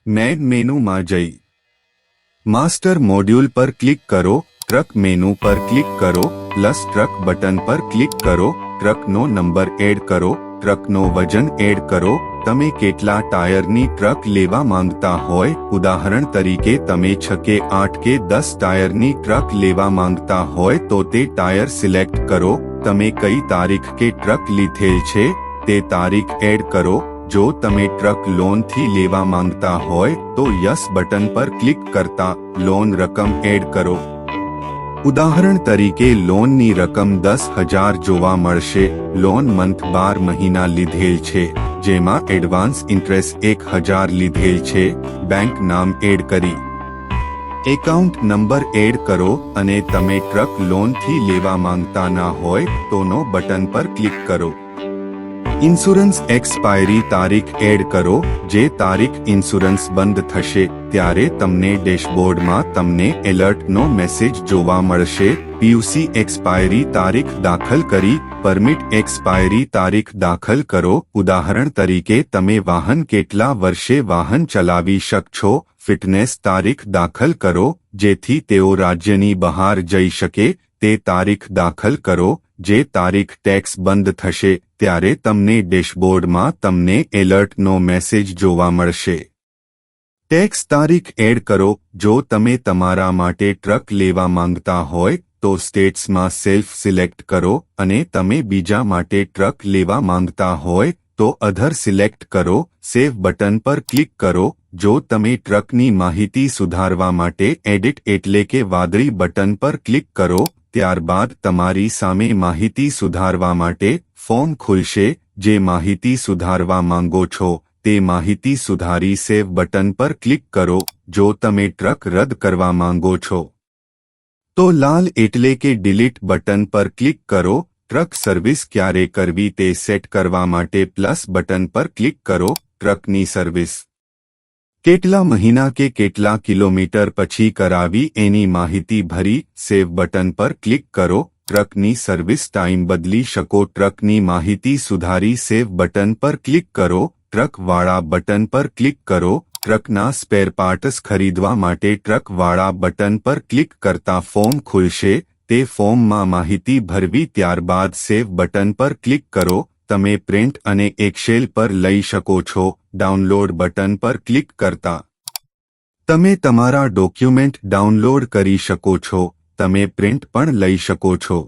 Main મેનુમાં જઈ master module પર ક્લિક કરો, ટ્રક મેનુ પર ક્લિક કરો, પ્લસ ટ્રક બટન પર ક્લિક કરો, ટ્રકનો નંબર એડ કરો, ટ્રકનો વજન એડ કરો, તમે કેટલા ટાયરની ટ્રક લેવા માંગતા હોય, ઉદાહરણ તરીકે તમે 6 કે 8 કે 10 ટાયરની ટ્રક લેવા માંગતા હોય તો તે ટાયર સિલેક્ટ કરો, તમે કઈ તારીખ કે ટ્રક લીધેલ છે તે તારીખ એડ કરો, જો તમે ટ્રક લોનથી લેવા માંગતા હોય તો યસ બટન પર ક્લિક કરતા લોન રકમ એડ કરો. ઉદાહરણ તરીકે લોનની રકમ 10,000 જોવા મળશે. લોન મંથ 12 મહિના લીધેલ છે, જેમાં એડવાન્સ ઇન્ટરેસ્ટ 1,000 લીધેલ છે. બેંક નામ એડ કરી એકાઉન્ટ નંબર એડ કરો અને તમે ટ્રક લોનથી લેવા માંગતા ના હોય તો નો બટન પર ક્લિક કરો. ઇન્સ્યોરન્સ એક્સપાયરી તારીખ એડ કરો, જે તારીખ ઇન્સ્યોરન્સ બંધ થશે ત્યારે તમને ડેશબોર્ડમાં તમને એલર્ટનો મેસેજ જોવા મળશે. પીયુસી એક્સપાયરી તારીખ દાખલ કરી, પરમિટ એક્સપાયરી તારીખ દાખલ કરો, ઉદાહરણ તરીકે તમે વાહન કેટલા વર્ષે વાહન ચલાવી શકશો, ફિટનેસ તારીખ દાખલ કરો, જેથી તેઓ રાજ્યની બહાર જઈ શકે તે તારીખ દાખલ કરો, જે તારીખ ટેક્સ બંધ થશે ત્યારે તમને ડેશબોર્ડમાં તમને એલર્ટનો મેસેજ જોવા મળશે. ટેક્સ તારીખ એડ કરો, જો તમે તમારા માટે ટ્રક લેવા માંગતા હોય તો સ્ટેટ્સમાં સેલ્ફ સિલેક્ટ કરો અને તમે બીજા માટે ટ્રક લેવા માંગતા હોય તો અધર સિલેક્ટ કરો. સેવ બટન પર ક્લિક કરો. જો તમે ટ્રકની માહિતી સુધારવા માટે એડિટ એટલે કે વાદળી બટન પર ક્લિક કરો, ત્યારબાદ તમારી સામે માહિતી સુધારવા માટે ફોર્મ ખુલશે. જે માહિતી સુધારવા માંગો છો તે માહિતી સુધારી સેવ બટન પર ક્લિક કરો. જો તમે ટ્રક રદ કરવા માંગો છો તો લાલ એટલે કે ડિલીટ બટન પર ક્લિક કરો. ટ્રક સર્વિસ ક્યારે કરવી તે સેટ કરવા માટે પ્લસ બટન પર ક્લિક કરો. ટ્રકની સર્વિસ કેટલા મહિના કે કેટલા કિલોમીટર પછી કરાવી એની માહિતી ભરી સેવ બટન પર ક્લિક કરો. ટ્રકની સર્વિસ ટાઈમ બદલી શકો. ટ્રકની માહિતી સુધારી સેવ બટન પર ક્લિક કરો. ટ્રકવાળા બટન પર ક્લિક કરો. ટ્રકના સ્પેર પાર્ટ્સ ખરીદવા માટે ટ્રકવાળા બટન પર ક્લિક કરતા ફોર્મ ખુલશે. તે ફોર્મમાં માહિતી ભરવી, ત્યારબાદ સેવ બટન પર ક્લિક કરો. તમે પ્રિન્ટ અને એક્સેલ પર લઈ શકો છો. ડાઉનલોડ બટન પર ક્લિક કરતા તમે તમારા ડોક્યુમેન્ટ ડાઉનલોડ કરી શકો છો. તમે પ્રિન્ટ પણ લઈ શકો છો.